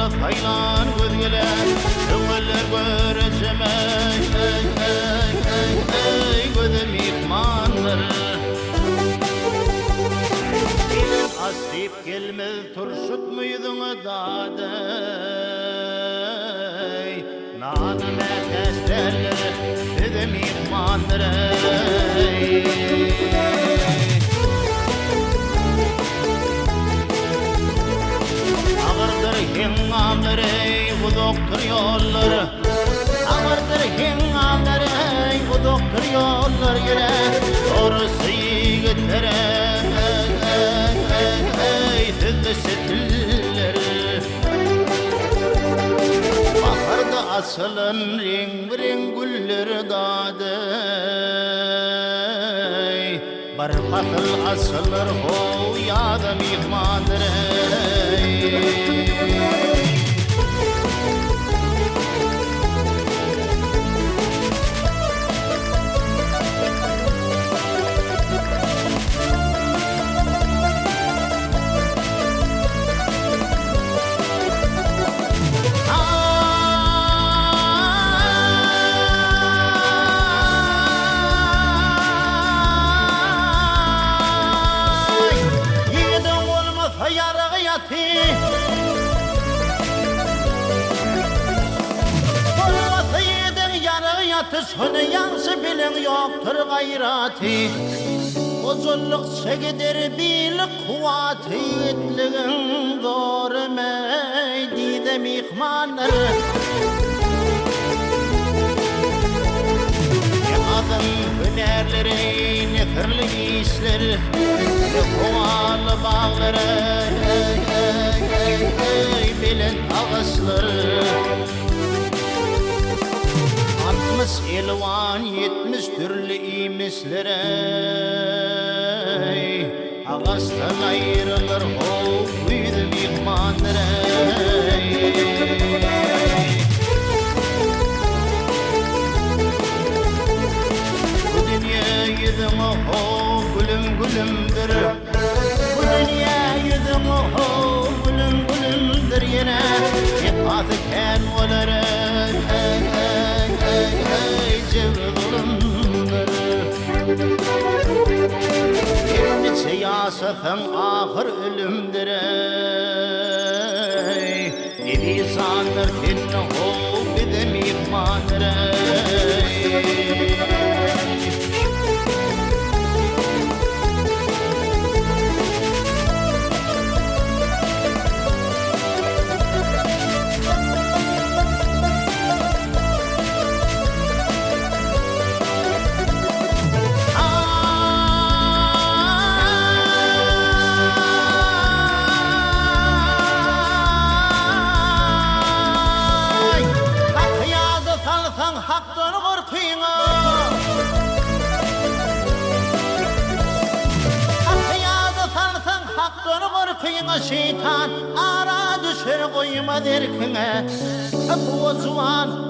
oğlu saylan gözgeler Ömürler göreceğim gözüm ihmanlar Gelin asip gelmez turşut muydun daday Nadım eteslerler gözüm ihmanlar Ağırdır hingamları bu doktor yolları Ağırdır hingamları bu doktor yolları yine Doğrusu yiğitlere Sizde setilleri Baharda asılan renk gülleri daday Bar fasıl asılır ho yadım ihmandır Sonu yansı bilen yoktur gayrati Bozuluk çekidir bilik kuvvati Yitligin doğru meydidem ihmanları Ne adım hünerleri ne türlü işleri Ne kovalı bağları Bilen ağızları 60 elvan 70 türlü imislere Ağastan ayrılır o büyüdüm ihmanlara Bu dünya yüzüm o gülüm gülümdür Bu dünya yüzüm o gülüm gülümdür yine Yıkatı ken oları Siyaseten ahır ölümdür Evi sanır kinni ho bidim ihmanır Haktan korkuyna Hakkıyada salsan haktan korkuyna Şeytan ara düşür koyma derkine Bu zuvan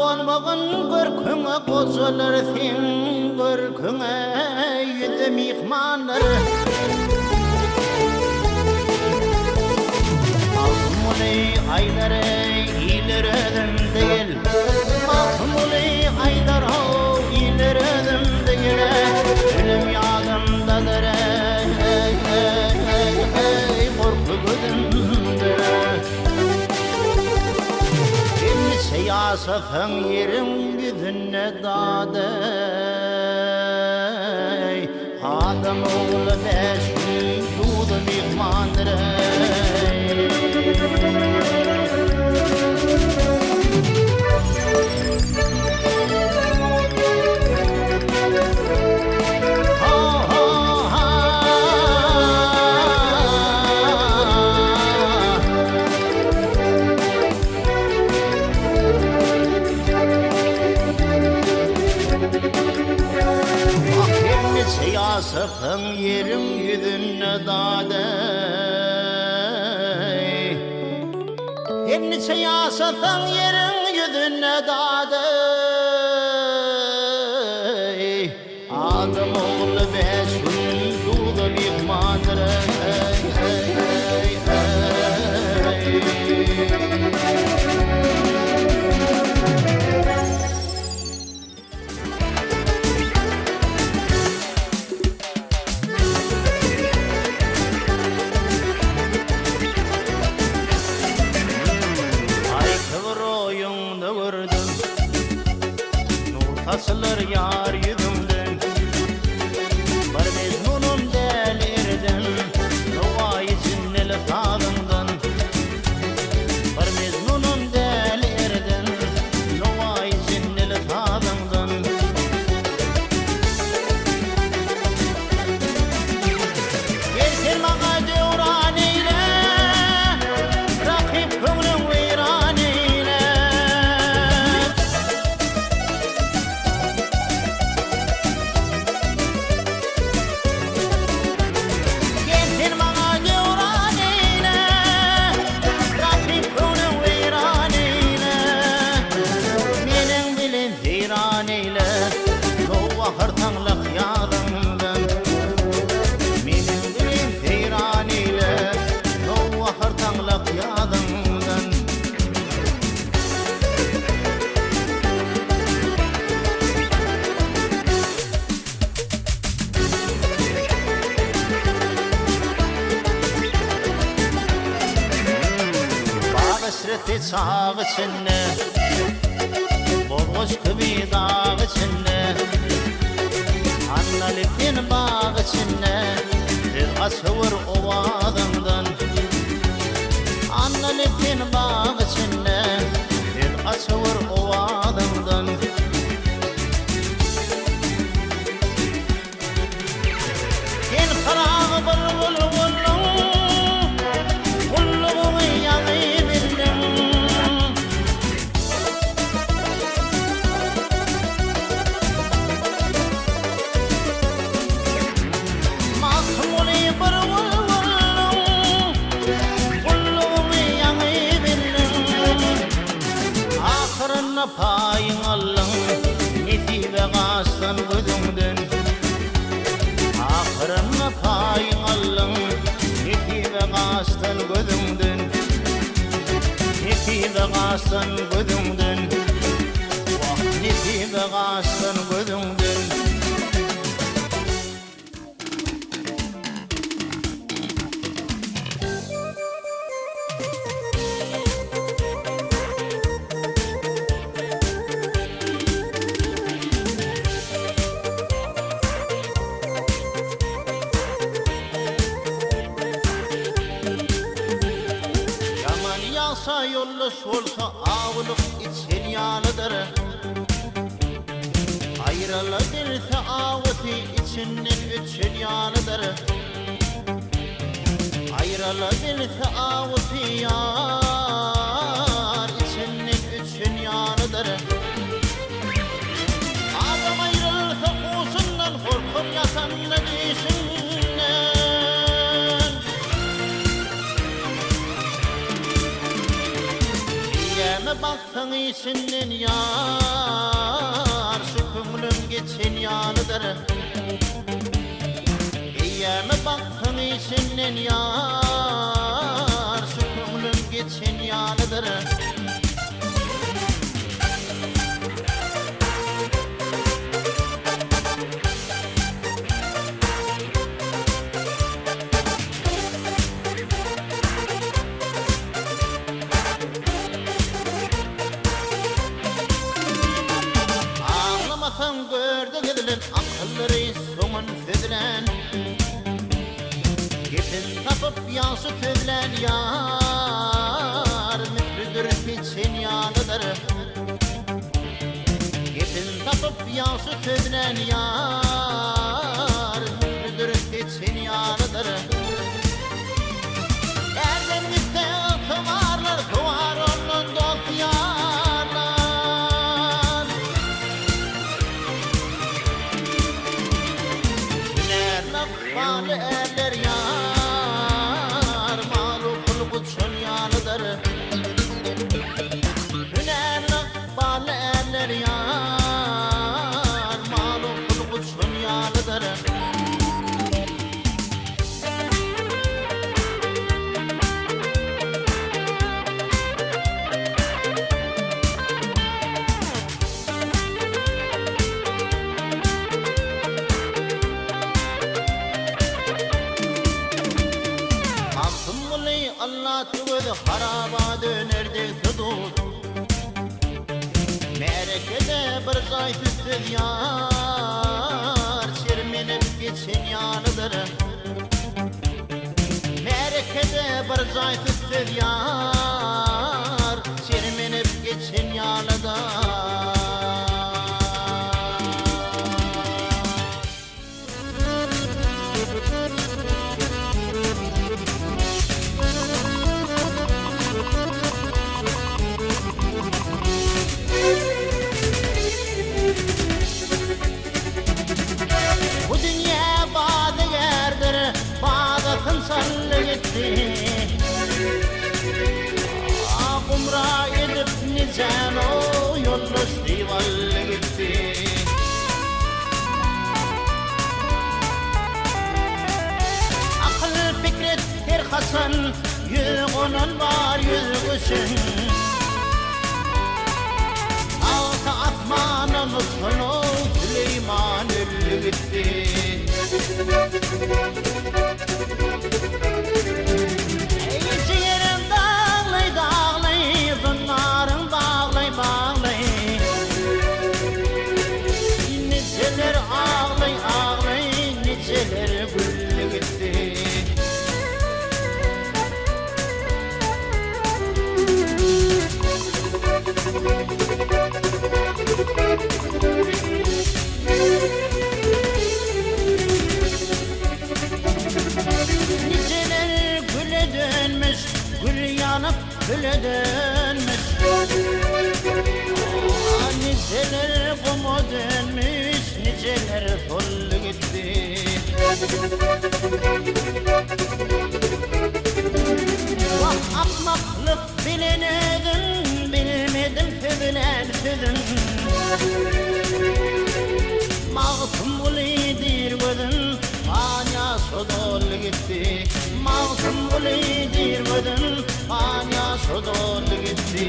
olmağın görküne Bozulur sen görküne Yüzüm ihmanları Altımuli ayları iyiler ödüm değil Altımuli aylar o iyiler ödüm değil Ölüm yadımdadır korku gözümdür Şimdi siyasetin yerin yüzüne daday Adam oğlu beşin dudum ihmandır Siyasetin yerin yüzüne daday Henni siyasetin yerin yüzüne daday Adım oğlu beşin dudum ihmandır Asılır yar yüzümden Var mecnunum delirden Nova için el sağlığından Var mecnunum delirden Nova için el sağlığından Gelsin bana devran eyle Rakip kömrüm veyran eyle Hırtanlık yadımdan Menin dilim feyran ile Nova hırtanlık yadımdan Bağ esreti çağ içinde Bozgoç gibi dağ içinde Annalipin bağ içinde Bir asıvır ovadımdan Annalipin bağ içinde Bir asıvır ovadımdan Gel karağı bul Kulluğumu yanı bildim Payın allın Netibe gastan gözünden Ahırına payın allın Netibe gastan gözünden Netibe gastan gözünden Netibe gastan gözünden Yağsa yollus olsa ağılık için yanıdır Ayrılabilirse ağıtı içinden üçün yanıdır Ayrılabilirse ağıtı yar içinden üçün yanıdır Adam ayrılsa kusundan korkup yatan ne düşünler Yeme baktın içinden yar Şu kümlüm geçin yanıdır Yeme baktın içinden yar Şu kümlüm geçin yanıdır Ağlamasam gördü gidilen akılları somun süzülen Gepin tapıp yansı tüzülen yar Mütlüdür için yanıdır Gepin tapıp yansı tüzülen yar Mütlüdür için yanıdır Erdem gitti tımarlar Tuvar onun dost yarlar Malı erler yar Malı kulguçun yanıdır Hünerli balı erler yar Malı kulguçun Merekede bir zay tüttü yar Çirmenip geçen yanıdır Merekede bir zay tüttü yar Çirmenip geçen yanıdır Bu dünya bağda yerdir, bağda tımsallı gitti Kumra edip nizen o yolluş divallı gitti Akıl fikret her hasan, yüz onun var yüzgüsün Altı atmanın sonu Süleyman öllü gitti Ey ciğerim dağlay dağlay Zınarın bağlay bağlay Niceler ağlay ağlay Niceler güllü gitti Niceler güle dönmüş, gül yanıp güle dönmüş Niceler kumu dönmüş, niceler sollu gitti Vah akmaklık bilenedim, bilmedim tübülen tüdüm Mağsum bulidir gözün, anya sodol gitti Mağsum bulidir gözün, anya sodol gitti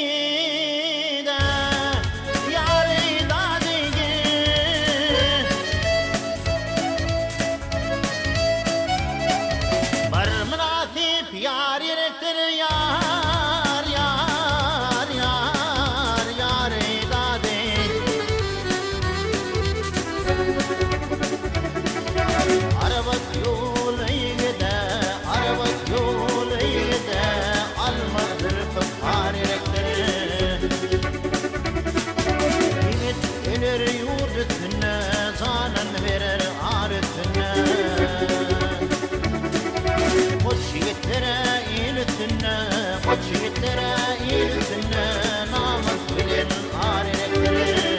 Çiğde yâri dadigi Bar münasip yâr yerektir yâr yâr yâr yâri dadig Arabat yol eygide arabat yol eygide Almadır fıkhar erektir Ümit gelir yurt üstüne Zanen verir ar üstüne Koç yiğitlere il üstüne Koç yiğitlere il üstüne Namus bilen ar erektir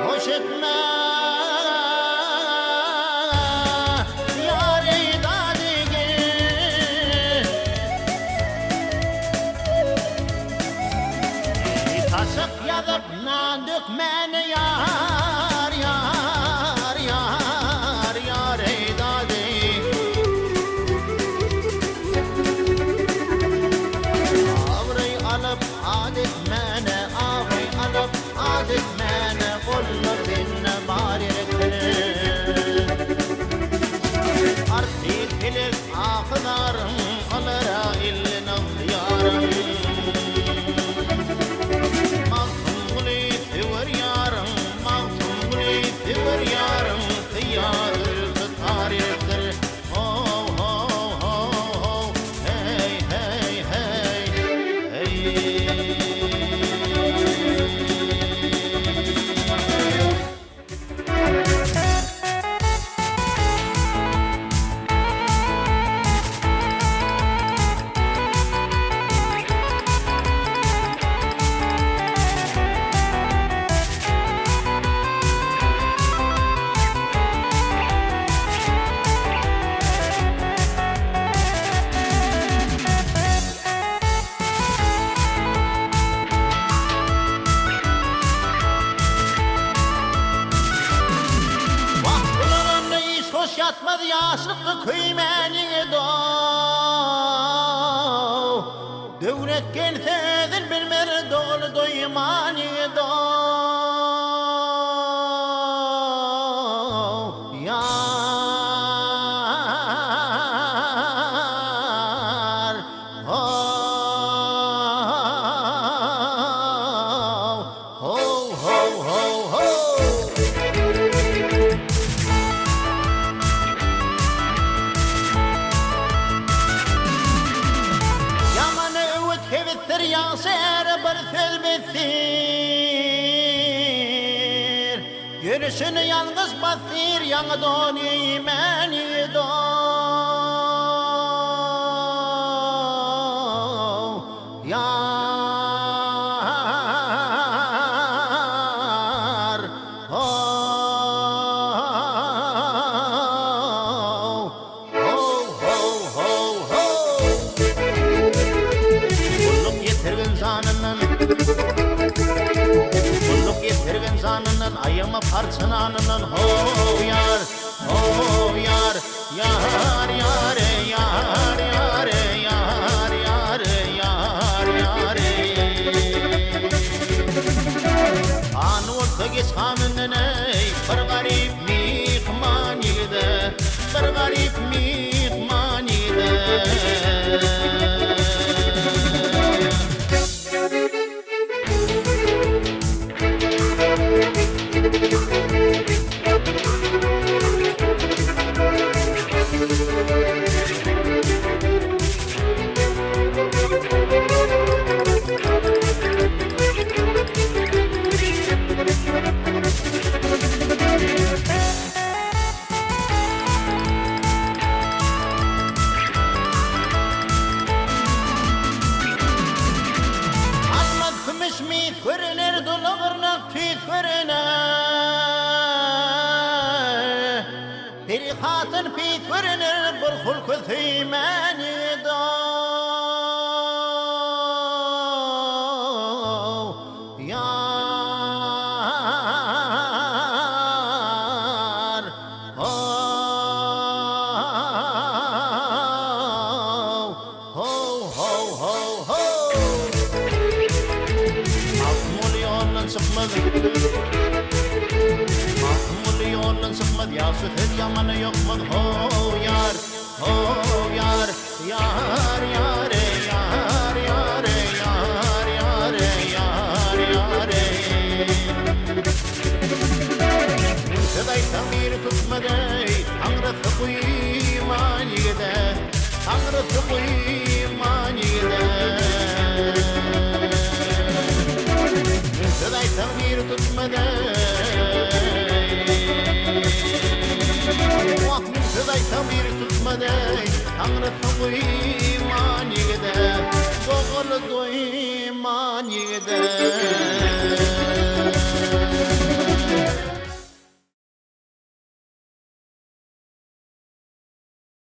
Hoş etme yâri dadigi Tasık yazıp nan dökmeni yar yar yar yâri dadigi Avray alıp adet mene avray alıp adet mene Kullu binne bari rektir Artik bilir akıdarım Alara illin avliyarım yaşlık köymeni do devlet gelsedir bilmer dolu doymani do yar ho ho ho ho Kevittir yansır bir söz bitir Yürüsünü yalnız basir yanı don imeni don Yar ho ho ho ho ho Kulluk yetirgen zanının ayımı parçananının ho yar yar yare yar yare yar yare yar yare Anu ortagi sanının ey bir garip mihmaniydi bir garip mihmaniydi Mit görünür dolağırnak tüt görünür Bir hatın pit görünür bir hulku süymeni do Yar ho ho ho ho ho Sıkmadı Mahmul yolun sıkmadı Ya sütür yamanı yokmadı Ho yar yar yare yar yare yar yare yar yare Sıday tamir tutmadı Tanrısı bu imaniyede Tanrısı bu imaniyede Sıday tamir tutmadı Sıday tamir tutmadı Tanrı tabi